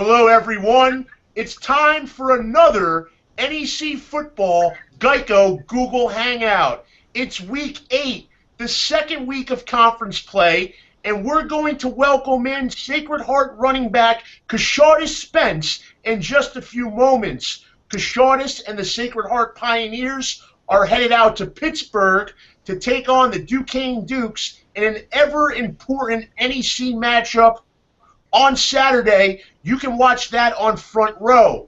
Hello, everyone. It's time for another NEC Football Geico Google Hangout. It's week 8, the second week of conference play, and we're going to welcome in Sacred Heart running back Keshaudas Spence in just a few moments. Keshaudas and the Sacred Heart Pioneers are headed out to Pittsburgh to take on the Duquesne Dukes in an ever-important NEC matchup on Saturday. You can watch that on Front Row.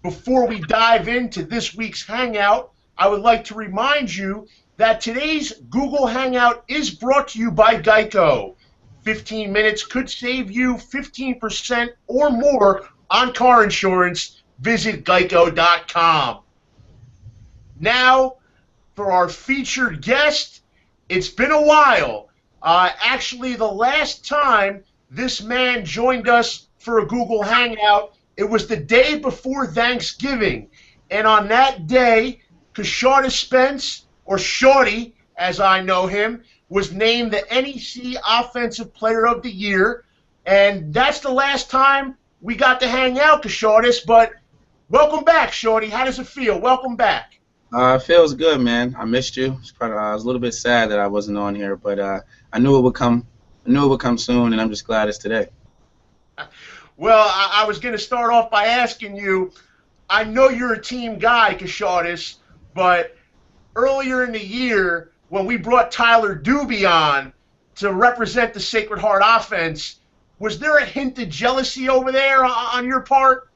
Before we dive into this week's Hangout, I would like to remind you that today's Google Hangout is brought to you by Geico. 15 minutes could save you 15% or more on car insurance. Visit geico.com. Now, for our featured guest, it's been a while. Actually, the last time this man joined us for a Google Hangout, it was the day before Thanksgiving. And on that day, Keshaudas Spence, or Shorty, as I know him, was named the NEC Offensive Player of the Year. And that's the last time we got to hang out, Keshaudas. But welcome back, Shorty. How does it feel? Welcome back. It feels good, man. I missed you. I was a little bit sad that I wasn't on here, but I knew it would come. I knew it would come soon, and I'm just glad it's today. Well, I was going to start off by asking you, I know you're a team guy, Keshaudas, but earlier in the year when we brought Tyler Doobie on to represent the Sacred Heart offense, was there a hint of jealousy over there on your part?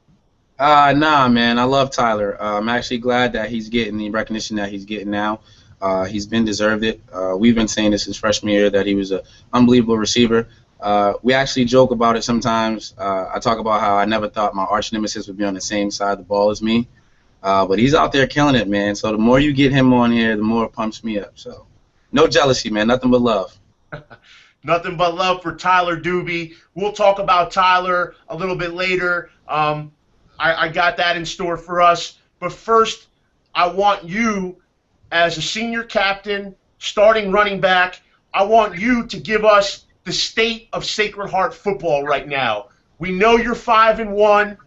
Nah, man. I love Tyler. I'm actually glad that he's getting the recognition that he's getting now. He's been deserved it. We've been saying this his freshman year that he was an unbelievable receiver. We actually joke about it sometimes. I talk about how I never thought my arch nemesis would be on the same side of the ball as me. But he's out there killing it, man. So the more you get him on here, the more it pumps me up. So no jealousy, man. Nothing but love. Nothing but love for Tyler Doobie. We'll talk about Tyler a little bit later. I got that in store for us. But first, I want you, as a senior captain, starting running back, I want you to give us the state of Sacred Heart football right now. We know you're 5-1.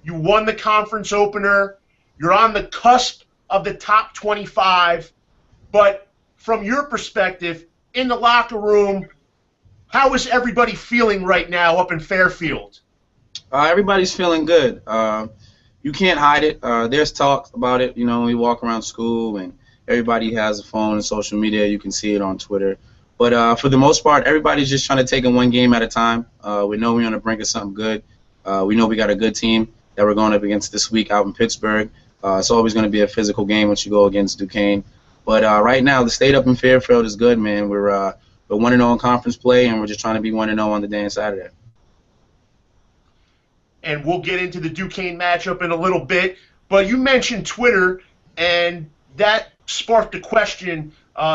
You won the conference opener. You're on the cusp of the top 25. But from your perspective, in the locker room, how is everybody feeling right now up in Fairfield? Everybody's feeling good. You can't hide it. There's talk about it, you know, when we walk around school and everybody has a phone and social media. You can see it on Twitter. But for the most part, everybody's just trying to take it one game at a time. We know we're on the brink of something good. We know we got a good team that we're going up against this week out in Pittsburgh. It's always going to be a physical game once you go against Duquesne. But right now, the state up in Fairfield is good, man. We're 1-0 in conference play, and we're just trying to be 1-0 on the day on Saturday. And we'll get into the Duquesne matchup in a little bit. But you mentioned Twitter, and that sparked a question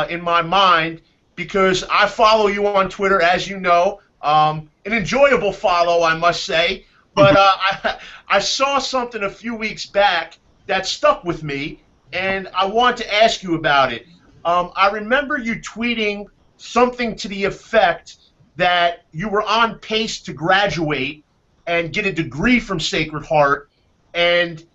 in my mind because I follow you on Twitter, as you know. An enjoyable follow, I must say. But I saw something a few weeks back that stuck with me, and I want to ask you about it. I remember you tweeting something to the effect that you were on pace to graduate and get a degree from Sacred Heart, and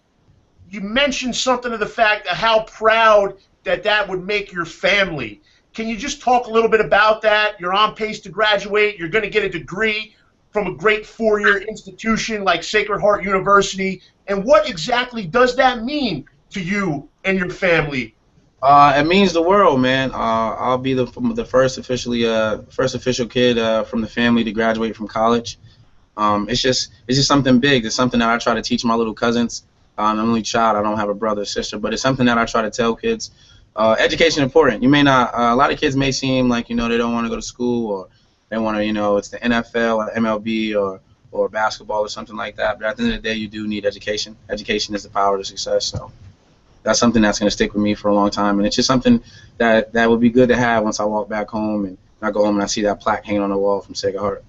you mentioned something to the fact of how proud that would make your family. Can you just talk a little bit about that? You're on pace to graduate. You're going to get a degree from a great four-year institution like Sacred Heart University, and what exactly does that mean to you and your family? It means the world, man. I'll be the first official kid from the family to graduate from college. It's just something big. It's something that I try to teach my little cousins. I'm the only child. I don't have a brother or sister, but it's something that I try to tell kids. Education is important. You may not. A lot of kids may seem like they don't want to go to school or they want to it's the NFL or MLB or basketball or something like that. But at the end of the day, you do need education. Education is the power to success. So that's something that's going to stick with me for a long time, and it's just something that would be good to have once I walk back home and I go home and I see that plaque hanging on the wall from Sacred Heart.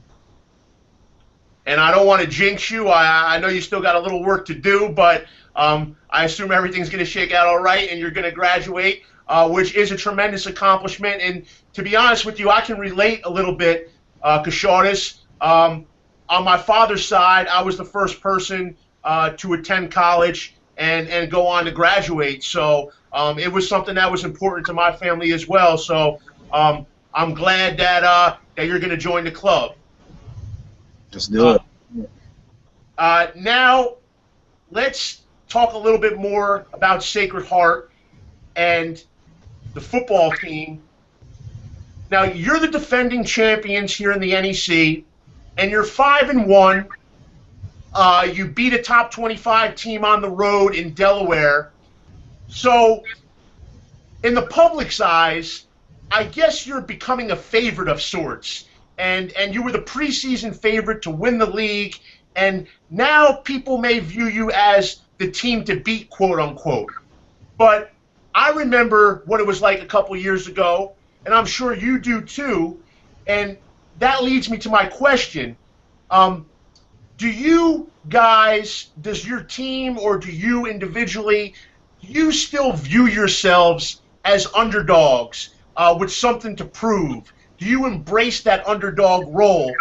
And I don't want to jinx you. I know you still got a little work to do, but I assume everything's going to shake out all right and you're going to graduate, which is a tremendous accomplishment. And to be honest with you, I can relate a little bit, Keshaudas. on my father's side, I was the first person to attend college and go on to graduate. So it was something that was important to my family as well. So I'm glad that you're going to join the club. Let's do it. Now, let's talk a little bit more about Sacred Heart and the football team. Now, you're the defending champions here in the NEC, and you're 5-1. You beat a top 25 team on the road in Delaware. So, in the public's eyes, I guess you're becoming a favorite of sorts. And you were the preseason favorite to win the league, and now people may view you as the team to beat, quote unquote. But I remember what it was like a couple years ago, and I'm sure you do too. And that leads me to my question. Do you guys, does your team or do you individually, do you still view yourselves as underdogs with something to prove? Do you embrace that underdog role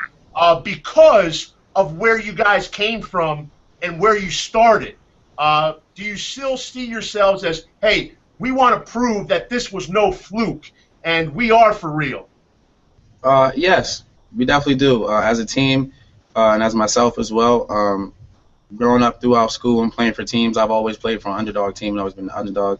because of where you guys came from and where you started? Do you still see yourselves as, hey, we want to prove that this was no fluke and we are for real? Yes, we definitely do. As a team and as myself as well, growing up throughout school and playing for teams, I've always played for an underdog team and always been the underdog.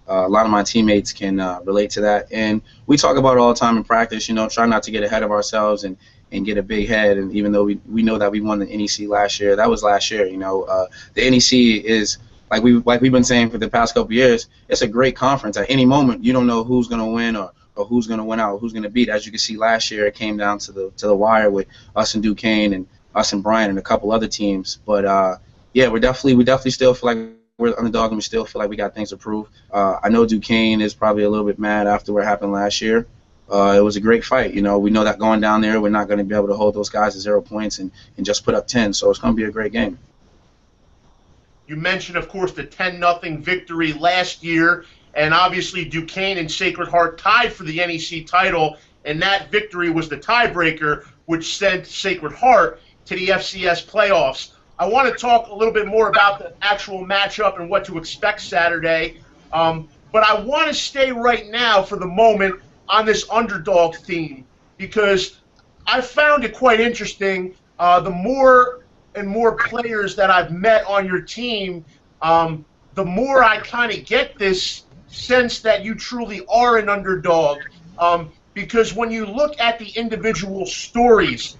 A lot of my teammates can relate to that. And we talk about it all the time in practice, you know, try not to get ahead of ourselves and get a big head. And even though we know that we won the NEC last year, that was last year, you know. The NEC is, like we've been saying for the past couple of years, it's a great conference. At any moment, you don't know who's going to win or who's going to win out, who's going to beat. As you can see last year, it came down to the wire with us and Duquesne and us and Bryant and a couple other teams. But, yeah, we definitely still feel like we're the underdog, and we still feel like we got things to prove. I know Duquesne is probably a little bit mad after what happened last year. It was a great fight. You know, we know that going down there, we're not going to be able to hold those guys to 0 points and just put up 10. So it's going to be a great game. You mentioned, of course, the 10-0 victory last year, and obviously Duquesne and Sacred Heart tied for the NEC title, and that victory was the tiebreaker, which sent Sacred Heart to the FCS playoffs. I want to talk a little bit more about the actual matchup and what to expect Saturday, but I want to stay right now for the moment on this underdog theme because I found it quite interesting. The more and more players that I've met on your team, the more I kind of get this sense that you truly are an underdog because when you look at the individual stories,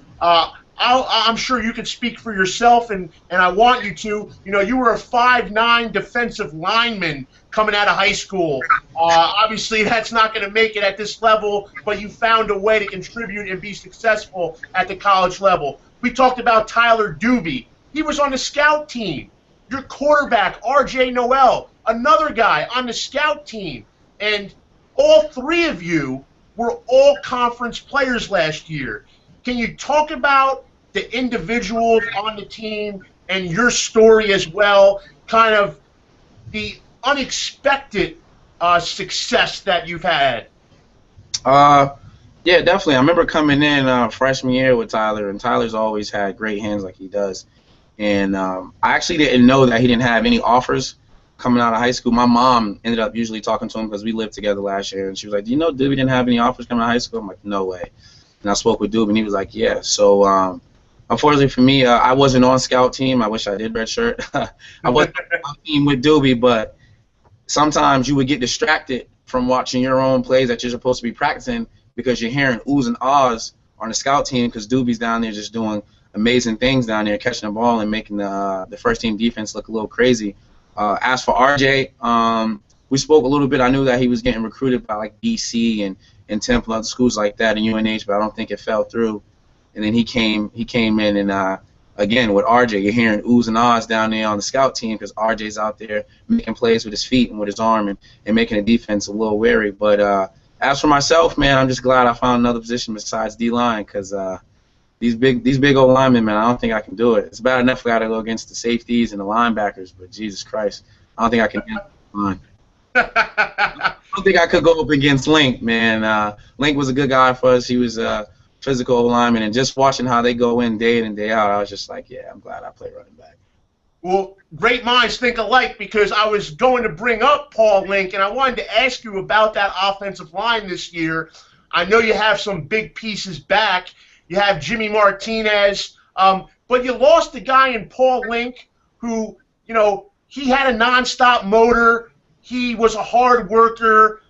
I'm sure you could speak for yourself, and I want you to. You know, you were a 5'9" defensive lineman coming out of high school. Obviously, that's not going to make it at this level, but you found a way to contribute and be successful at the college level. We talked about Tyler Doobie. He was on the scout team. Your quarterback, R.J. Noel, another guy on the scout team. And all three of you were all-conference players last year. Can you talk about the individuals on the team and your story as well, kind of the unexpected success that you've had? Yeah, definitely. I remember coming in freshman year with Tyler, and Tyler's always had great hands like he does. And I actually didn't know that he didn't have any offers coming out of high school. My mom ended up usually talking to him because we lived together last year, and she was like, "Do you know Doobie didn't have any offers coming out of high school?" I'm like, "No way." And I spoke with Doobie, and he was like, "Yeah." So unfortunately for me, I wasn't on scout team. I wish I did redshirt. I wasn't on team with Doobie, but sometimes you would get distracted from watching your own plays that you're supposed to be practicing because you're hearing oohs and ahs on the scout team because Doobie's down there just doing amazing things down there, catching the ball and making the first team defense look a little crazy. As for RJ, we spoke a little bit. I knew that he was getting recruited by like BC and Temple, other schools like that, and UNH, but I don't think it fell through. And then he came in, and again with RJ, you're hearing oohs and ahs down there on the scout team because RJ's out there making plays with his feet and with his arm and making the defense a little wary. But as for myself, man, I'm just glad I found another position besides D-line because these big old linemen, man, I don't think I can do it. It's bad enough I got to go against the safeties and the linebackers, but Jesus Christ, I don't think I can handle the line. I don't think I could go up against Link, man. Link was a good guy for us. He was physical linemen, and just watching how they go in day in and day out, I was just like, yeah, I'm glad I play running back. Well, great minds think alike, because I was going to bring up Paul Link, and I wanted to ask you about that offensive line this year. I know you have some big pieces back. You have Jimmy Martinez, but you lost a guy in Paul Link who, you know, he had a nonstop motor. He was a hard worker.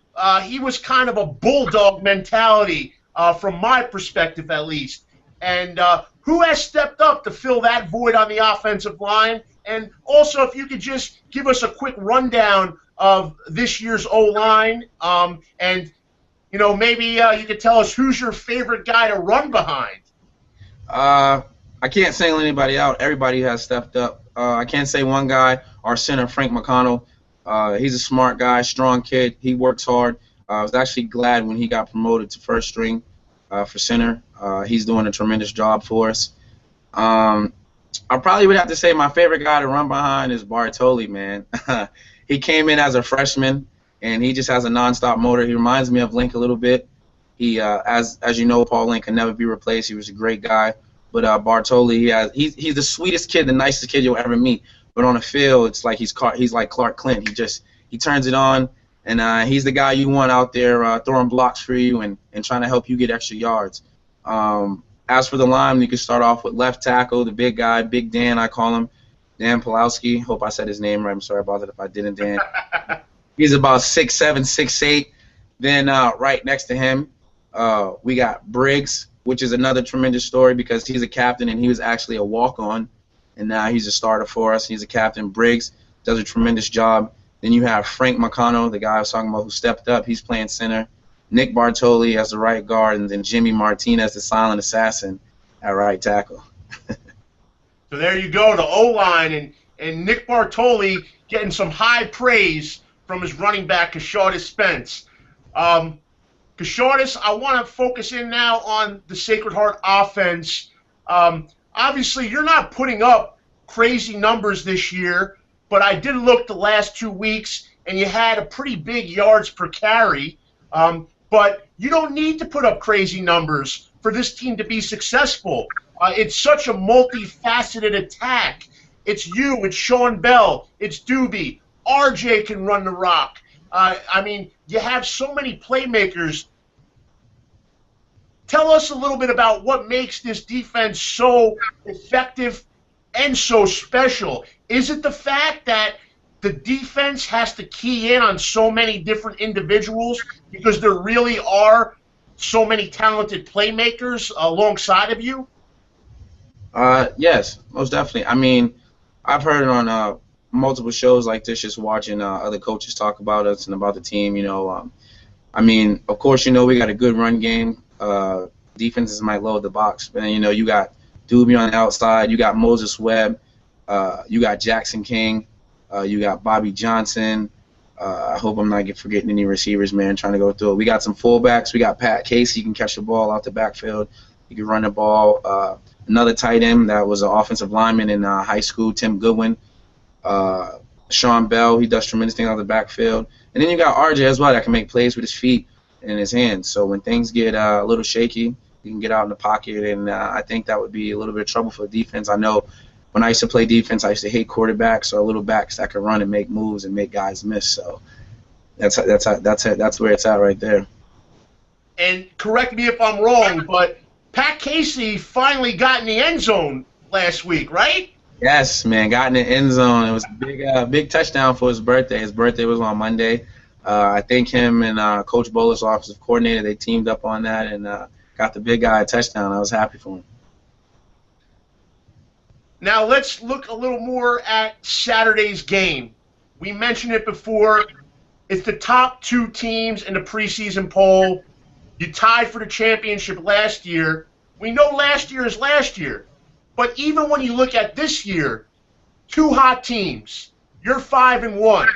He was kind of a bulldog mentality, from my perspective at least. And who has stepped up to fill that void on the offensive line? And also, if you could just give us a quick rundown of this year's O-line, and, you know, maybe you could tell us who's your favorite guy to run behind. I can't single anybody out. Everybody has stepped up. I can't say one guy. Our center, Frank McConnell, he's a smart guy, strong kid. He works hard. I was actually glad when he got promoted to first string for center. He's doing a tremendous job for us. I probably would have to say my favorite guy to run behind is Bartoli, man. He came in as a freshman, and he just has a nonstop motor. He reminds me of Link a little bit. He, as you know, Paul Link can never be replaced. He was a great guy. But Bartoli, he's the sweetest kid, the nicest kid you'll ever meet. But on the field, it's like he's like Clark Clint. He turns it on, and he's the guy you want out there throwing blocks for you and trying to help you get extra yards. As for the line, you can start off with left tackle, the big guy, Big Dan, I call him, Dan Pulowski. Hope I said his name right. I'm sorry about that if I didn't, Dan. He's about 6'7", 6'8". Then right next to him, we got Briggs, which is another tremendous story because he's a captain and he was actually a walk-on, and now he's a starter for us. He's a captain. Briggs does a tremendous job. Then you have Frank McConnell, the guy I was talking about who stepped up. He's playing center. Nick Bartoli as the right guard, and then Jimmy Martinez, the silent assassin, at right tackle. So there you go, the O-line, and Nick Bartoli getting some high praise from his running back, Keshaudas Spence. Keshaudas, I want to focus in now on the Sacred Heart offense. Obviously, you're not putting up crazy numbers this year, but I did look the last 2 weeks, and you had a pretty big yards per carry. But you don't need to put up crazy numbers for this team to be successful. It's such a multifaceted attack. It's you, it's Sean Bell, it's Doobie. RJ can run the rock. I mean, you have so many playmakers. Tell us a little bit about what makes this defense so effective and so special. Is it the fact that the defense has to key in on so many different individuals because there really are so many talented playmakers alongside of you? Yes, most definitely. I mean, I've heard it on multiple shows like this, just watching other coaches talk about us and about the team. You know, I mean, of course, you know, we got a good run game. Defenses might load the box, but then, you know, you got Doobie on the outside, you got Moses Webb, you got Jackson King. You got Bobby Johnson. I hope I'm not forgetting any receivers, man, trying to go through it. We got some fullbacks. We got Pat Casey. He can catch the ball out the backfield. He can run the ball. Another tight end that was an offensive lineman in high school, Tim Goodwin. Sean Bell, he does tremendous things out the backfield. And then you got RJ as well that can make plays with his feet and his hands. So when things get a little shaky, he can get out in the pocket, and I think that would be a little bit of trouble for the defense. I know when I used to play defense, I used to hate quarterbacks or little backs that could run and make moves and make guys miss. So that's where it's at right there. And correct me if I'm wrong, but Pat Casey finally got in the end zone last week, right? Yes, man, got in the end zone. It was a big touchdown for his birthday. His birthday was on Monday. I think him and Coach Bowler's offensive coordinator, they teamed up on that and got the big guy a touchdown. I was happy for him. Now let's look a little more at Saturday's game. We mentioned it before. It's the top 2 teams in the preseason poll. You tied for the championship last year. We know last year is last year. But even when you look at this year, 2 hot teams. You're 5-1.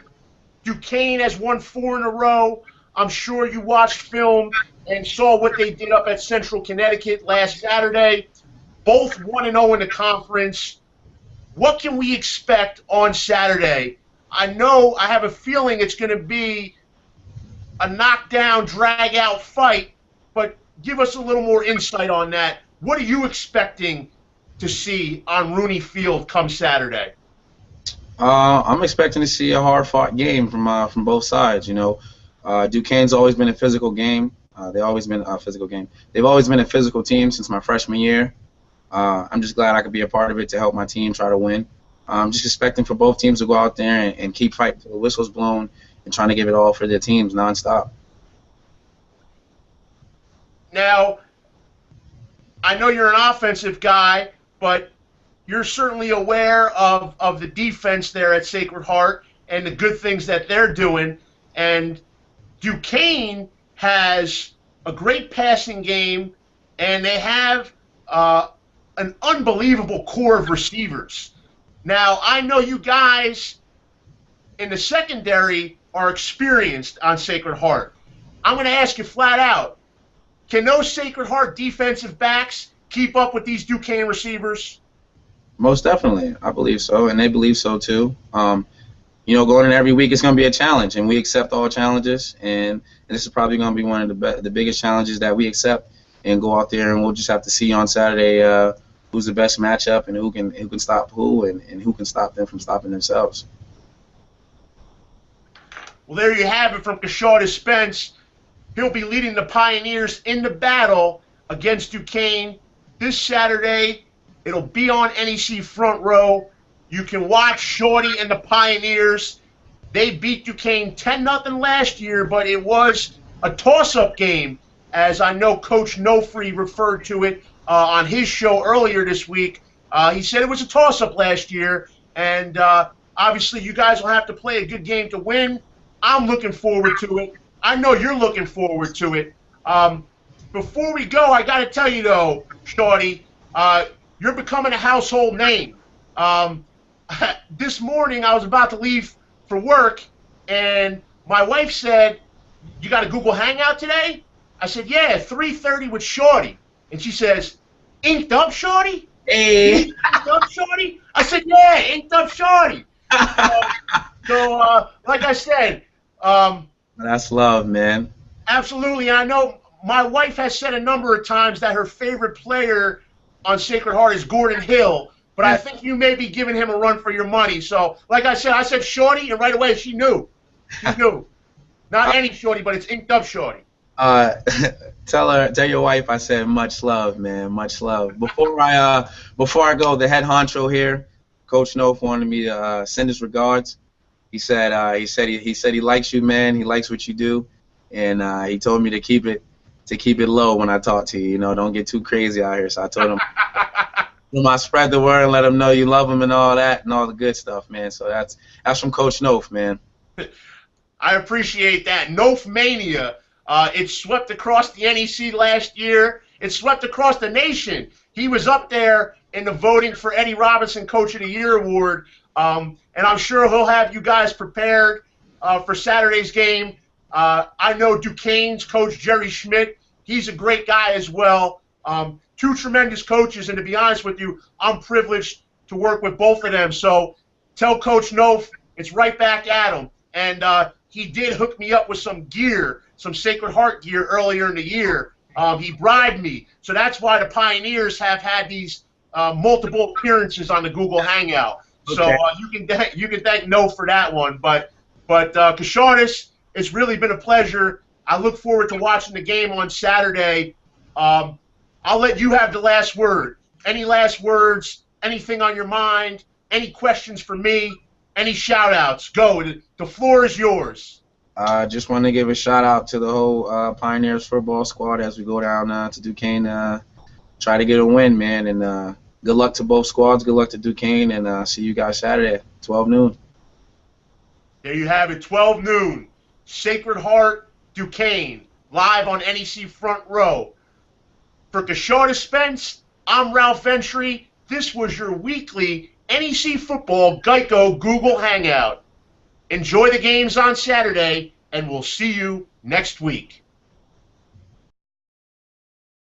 Duquesne has won 4 in a row. I'm sure you watched film and saw what they did up at Central Connecticut last Saturday. Both 1-0 in the conference. What can we expect on Saturday? I have a feeling it's going to be a knockdown, drag-out fight, but give us a little more insight on that. What are you expecting to see on Rooney Field come Saturday? I'm expecting to see a hard-fought game from both sides. You know, Duquesne's always been a physical game. They've always been a physical game. They've always been a physical team since my freshman year. I'm just glad I could be a part of it to help my team try to win. I'm just expecting for both teams to go out there and keep fighting till the whistle's blown and trying to give it all for their teams nonstop. Now, I know you're an offensive guy, but you're certainly aware of the defense there at Sacred Heart and the good things that they're doing. And Duquesne has a great passing game, and they have an unbelievable core of receivers. Now, I know you guys in the secondary are experienced on Sacred Heart. I'm going to ask you flat out, can those Sacred Heart defensive backs keep up with these Duquesne receivers? Most definitely. I believe so, and they believe so too. You know, going in every week, it's going to be a challenge, and we accept all challenges, and this is probably going to be one of the biggest challenges that we accept, and go out there, and we'll just have to see on Saturday who's the best matchup and who can stop who and who can stop them from stopping themselves. Well, there you have it from Keshaudas Spence. He'll be leading the Pioneers in the battle against Duquesne this Saturday. It'll be on NEC Front Row. You can watch Shorty and the Pioneers. They beat Duquesne 10-0 last year, but it was a toss-up game, as I know Coach Nofri referred to it on his show earlier this week. He said it was a toss-up last year, and obviously you guys will have to play a good game to win. I'm looking forward to it. I know you're looking forward to it. Before we go, I got to tell you, though, Shorty, you're becoming a household name. This morning I was about to leave for work, and my wife said, "You got a Google Hangout today?" I said, "Yeah, 3:30 with Shorty." And she says, "Inked up Shorty?" Hey. Inked up Shorty? I said, "Yeah, inked up Shorty." So, like I said, that's love, man. Absolutely. I know my wife has said a number of times that her favorite player on Sacred Heart is Gordon Hill, but I think you may be giving him a run for your money. So, like I said Shorty, and right away she knew. She knew. Not any Shorty, but it's inked up Shorty. Tell your wife I said much love, man, much love. Before I go, the head honcho here, Coach Nof, wanted me to send his regards. He said he likes you, man. He likes what you do, and he told me to keep it low when I talk to you. You know, don't get too crazy out here. So I told him, I spread the word and let him know you love him and all that and all the good stuff, man. So that's from Coach Nof, man. I appreciate that. Nof Mania. It swept across the NEC last year. It swept across the nation. He was up there in the voting for Eddie Robinson Coach of the Year award, and I'm sure he'll have you guys prepared for Saturday's game. I know Duquesne's coach, Jerry Schmidt. He's a great guy as well. Two tremendous coaches, and to be honest with you, I'm privileged to work with both of them. So tell Coach Nof it's right back at him. And he did hook me up with some gear, some Sacred Heart gear earlier in the year. He bribed me. So that's why the Pioneers have had these multiple appearances on the Google Hangout. Okay. So you can thank Nof for that one. But Keshaudas, it's really been a pleasure. I look forward to watching the game on Saturday. I'll let you have the last word. Any last words? Anything on your mind? Any questions for me? Any shout-outs? Go. The floor is yours. I just want to give a shout-out to the whole Pioneers football squad as we go down to Duquesne, try to get a win, man. And good luck to both squads. Good luck to Duquesne, and see you guys Saturday, 12 noon. There you have it, 12 noon. Sacred Heart, Duquesne, live on NEC Front Row. For Keshaudas Spence, I'm Ralph Ventre. This was your weekly NEC Football Geico Google Hangout. Enjoy the games on Saturday, and we'll see you next week.